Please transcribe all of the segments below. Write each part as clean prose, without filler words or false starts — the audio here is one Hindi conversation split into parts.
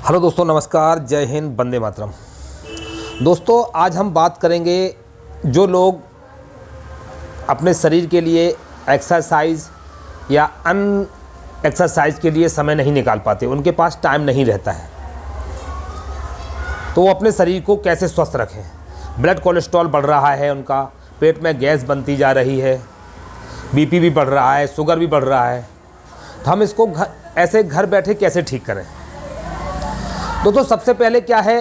हेलो दोस्तों, नमस्कार, जय हिंद, वंदे मातरम। दोस्तों, आज हम बात करेंगे जो लोग अपने शरीर के लिए एक्सरसाइज या अन एक्सरसाइज के लिए समय नहीं निकाल पाते, उनके पास टाइम नहीं रहता है, तो वो अपने शरीर को कैसे स्वस्थ रखें। ब्लड कोलेस्ट्रॉल बढ़ रहा है, उनका पेट में गैस बनती जा रही है, बीपी भी बढ़ रहा है, शुगर भी बढ़ रहा है, तो हम इसको ऐसे घर बैठे कैसे ठीक करें। दोस्तों, सबसे पहले क्या है,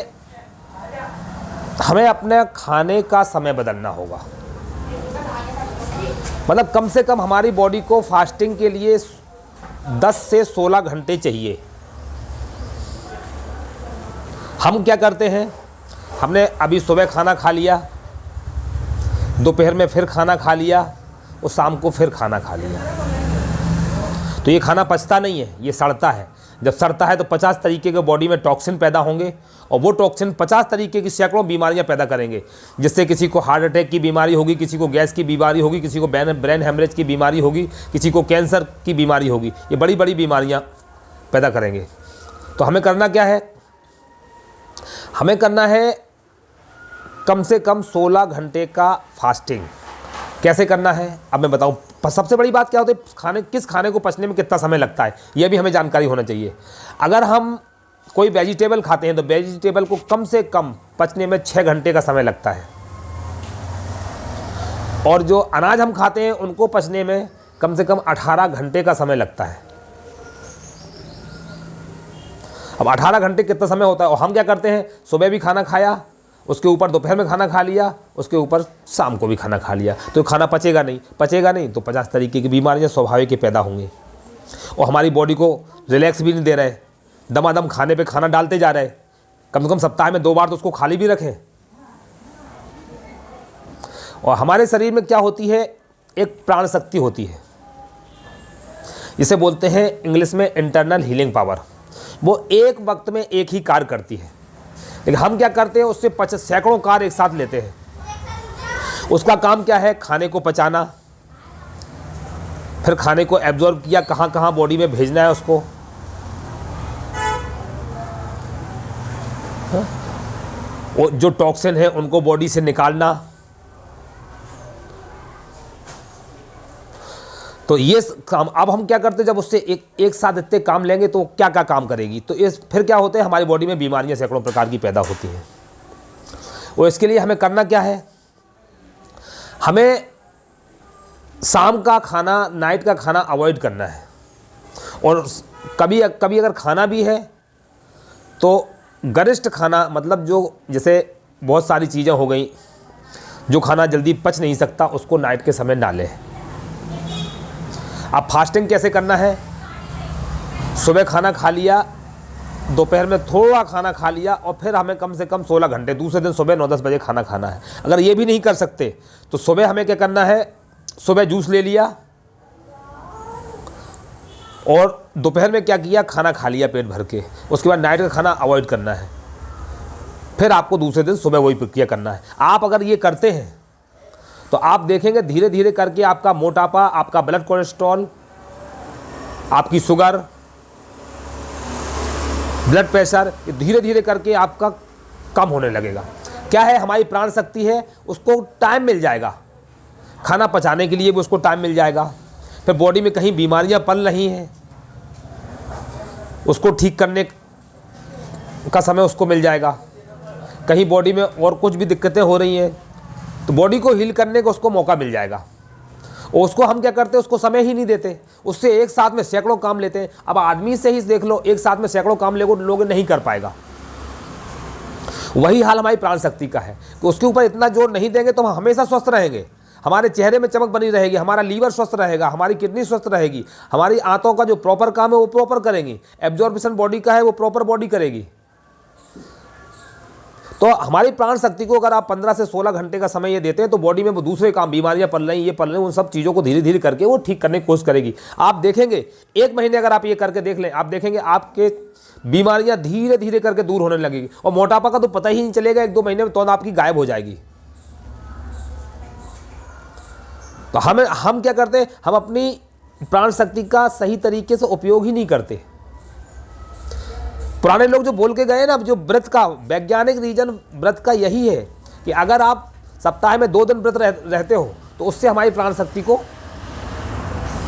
हमें अपने खाने का समय बदलना होगा। मतलब कम से कम हमारी बॉडी को फास्टिंग के लिए 10 से 16 घंटे चाहिए। हम क्या करते हैं, हमने अभी सुबह खाना खा लिया, दोपहर में फिर खाना खा लिया और शाम को फिर खाना खा लिया, तो ये खाना पचता नहीं है, ये सड़ता है। जब सड़ता है तो 50 तरीके के बॉडी में टॉक्सिन पैदा होंगे और वो टॉक्सिन 50 तरीके की सैकड़ों बीमारियां पैदा करेंगे, जिससे किसी को हार्ट अटैक की बीमारी होगी, किसी को गैस की बीमारी होगी, किसी को ब्रेन हेमरेज की बीमारी होगी, किसी को कैंसर की बीमारी होगी। ये बड़ी बड़ी बीमारियां पैदा करेंगे। तो हमें करना क्या है, हमें करना है कम से कम 16 घंटे का फास्टिंग। कैसे करना है अब मैं बताऊं। सबसे बड़ी बात क्या होती है, किस खाने को पचने में कितना समय लगता है, यह भी हमें जानकारी होना चाहिए। अगर हम कोई वेजिटेबल खाते हैं तो वेजिटेबल को कम से कम पचने में 6 घंटे का समय लगता है, और जो अनाज हम खाते हैं उनको पचने में कम से कम 18 घंटे का समय लगता है। अब 18 घंटे कितना समय होता है, और हम क्या करते हैं, सुबह भी खाना खाया, उसके ऊपर दोपहर में खाना खा लिया, उसके ऊपर शाम को भी खाना खा लिया, तो खाना पचेगा नहीं तो 50 तरीके की बीमारियां स्वाभाविक ही पैदा होंगी। और हमारी बॉडी को रिलैक्स भी नहीं दे रहे, दमादम खाने पे खाना डालते जा रहे। कम से कम सप्ताह में 2 बार तो उसको खाली भी रखें। और हमारे शरीर में क्या होती है, एक प्राण शक्ति होती है, इसे बोलते हैं इंग्लिश में इंटरनल हीलिंग पावर। वो एक वक्त में एक ही कार्य करती है, लेकिन हम क्या करते हैं, उससे सैकड़ों कार्य एक साथ लेते हैं। उसका काम क्या है, खाने को पचाना, फिर खाने को एब्जॉर्ब किया, कहाँ कहाँ बॉडी में भेजना है उसको, वो जो टॉक्सिन है उनको बॉडी से निकालना। तो ये काम अब हम क्या करते हैं, जब उससे एक साथ इतने काम लेंगे तो क्या क्या काम करेगी, तो इस फिर क्या होते हैं, हमारी बॉडी में बीमारियां सैकड़ों प्रकार की पैदा होती हैं। और इसके लिए हमें करना क्या है, हमें शाम का खाना, नाइट का खाना अवॉइड करना है। और कभी कभी अगर खाना भी है तो गरिष्ठ खाना, मतलब जो जैसे बहुत सारी चीज़ें हो गई जो खाना जल्दी पच नहीं सकता, उसको नाइट के समय ना लें। अब फास्टिंग कैसे करना है, सुबह खाना खा लिया, दोपहर में थोड़ा खाना खा लिया, और फिर हमें कम से कम 16 घंटे, दूसरे दिन सुबह 9-10 बजे खाना खाना है। अगर ये भी नहीं कर सकते तो सुबह हमें क्या करना है, सुबह जूस ले लिया और दोपहर में क्या किया, खाना खा लिया पेट भर के। उसके बाद नाइट का खाना अवॉइड करना है, फिर आपको दूसरे दिन सुबह वही प्रक्रिया करना है। आप अगर ये करते हैं तो आप देखेंगे धीरे धीरे करके आपका मोटापा, आपका ब्लड कोलेस्ट्रॉल, आपकी शुगर, ब्लड प्रेशर, ये धीरे धीरे करके आपका कम होने लगेगा। क्या है, हमारी प्राण शक्ति है, उसको टाइम मिल जाएगा, खाना पचाने के लिए भी उसको टाइम मिल जाएगा। फिर बॉडी में कहीं बीमारियां पल रही हैं, उसको ठीक करने का समय उसको मिल जाएगा। कहीं बॉडी में और कुछ भी दिक्कतें हो रही हैं तो बॉडी को हील करने का उसको मौका मिल जाएगा। और उसको हम क्या करते हैं, उसको समय ही नहीं देते, उससे एक साथ में सैकड़ों काम लेते हैं। अब आदमी से ही देख लो, एक साथ में सैकड़ों काम लोग नहीं कर पाएगा। वही हाल हमारी प्राण शक्ति का है कि उसके ऊपर इतना जोर नहीं देंगे तो हम हमेशा स्वस्थ रहेंगे, हमारे चेहरे में चमक बनी रहेगी, हमारा लीवर स्वस्थ रहेगा, हमारी किडनी स्वस्थ रहेगी, हमारी आंतों का जो प्रॉपर काम है वो प्रॉपर करेंगी, एब्जॉर्प्शन बॉडी का है वो प्रॉपर बॉडी करेगी। तो हमारी प्राण शक्ति को अगर आप 15 से 16 घंटे का समय ये देते हैं तो बॉडी में वो दूसरे काम, बीमारियां पल रही, ये पल रही, उन सब चीज़ों को धीरे धीरे करके वो ठीक करने की कोशिश करेगी। आप देखेंगे 1 महीने अगर आप ये करके देख लें, आप देखेंगे आपके बीमारियां धीरे धीरे करके दूर होने लगेगी। और मोटापा का तो पता ही नहीं चलेगा, 1-2 महीने में तो आपकी गायब हो जाएगी। तो हम क्या करते हैं, हम अपनी प्राण शक्ति का सही तरीके से उपयोग ही नहीं करते। पुराने लोग जो बोल के गए ना, जो व्रत का वैज्ञानिक रीजन व्रत का यही है कि अगर आप सप्ताह में 2 दिन व्रत रहते हो तो उससे हमारी प्राण शक्ति को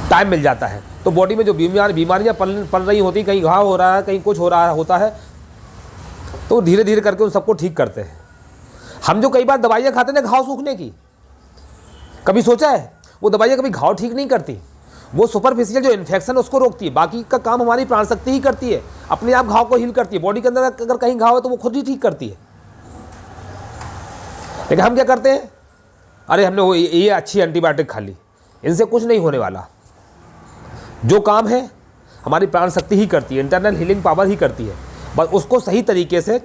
टाइम मिल जाता है। तो बॉडी में जो बीमारियां पल रही होती, कहीं घाव हो रहा है, कहीं कुछ हो रहा होता है, तो धीरे धीरे करके उन सबको ठीक करते हैं। हम जो कई बार दवाइयाँ खाते हैं ना घाव सूखने की, कभी सोचा है? वो दवाइयाँ कभी घाव ठीक नहीं करती, वो सुपरफिशियल जो इन्फेक्शन उसको रोकती है, बाकी का काम हमारी प्राण शक्ति ही करती है। अपने आप घाव को हील करती है। बॉडी के अंदर अगर कहीं घाव है तो वो खुद ही ठीक करती है। लेकिन हम क्या करते हैं, अरे हमने वो ये अच्छी एंटीबायोटिक खा ली, इनसे कुछ नहीं होने वाला। जो काम है हमारी प्राण शक्ति ही करती है, इंटरनल हीलिंग पावर ही करती है। बस उसको सही तरीके से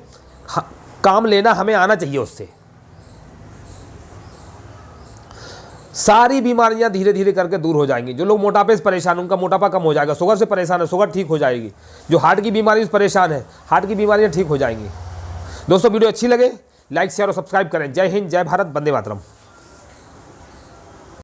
काम लेना हमें आना चाहिए। उससे सारी बीमारियां धीरे धीरे करके दूर हो जाएंगी। जो लोग मोटापे से परेशान, उनका मोटापा कम हो जाएगा। शुगर से परेशान है, शुगर ठीक हो जाएगी। जो हार्ट की बीमारी से परेशान है, हार्ट की बीमारियां ठीक हो जाएंगी। दोस्तों वीडियो अच्छी लगे लाइक शेयर और सब्सक्राइब करें। जय हिंद, जय भारत, वंदे मातरम।